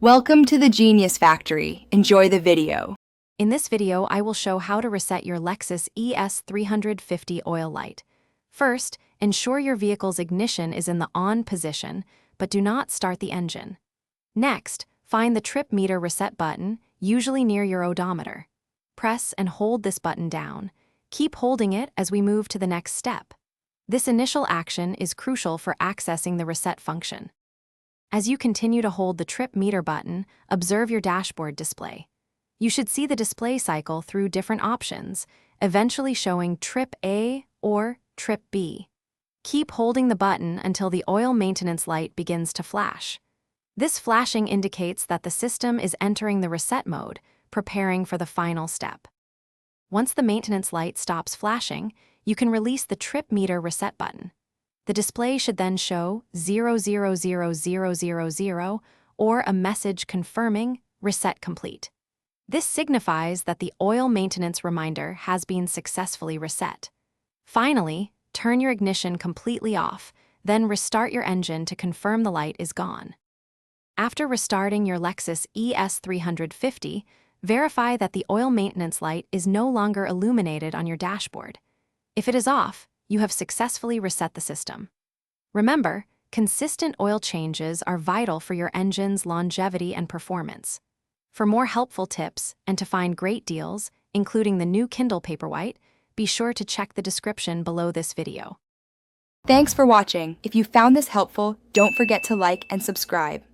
Welcome to the Genius Factory. Enjoy the video. In this video, I will show how to reset your Lexus ES 350 oil light. First, ensure your vehicle's ignition is in the on position, but do not start the engine. Next, find the trip meter reset button, usually near your odometer. Press and hold this button down. Keep holding it as we move to the next step. This initial action is crucial for accessing the reset function. As you continue to hold the trip meter button, observe your dashboard display. You should see the display cycle through different options, eventually showing trip A or trip B. Keep holding the button until the oil maintenance light begins to flash. This flashing indicates that the system is entering the reset mode, preparing for the final step. Once the maintenance light stops flashing, you can release the trip meter reset button. The display should then show 000000 or a message confirming reset complete. This signifies that the oil maintenance reminder has been successfully reset. Finally, turn your ignition completely off, then restart your engine to confirm the light is gone. After restarting your Lexus ES 350, verify that the oil maintenance light is no longer illuminated on your dashboard. If it is off, you have successfully reset the system. Remember, consistent oil changes are vital for your engine's longevity and performance. For more helpful tips and to find great deals, including the new Kindle Paperwhite, be sure to check the description below this video. Thanks for watching. If you found this helpful, don't forget to like and subscribe.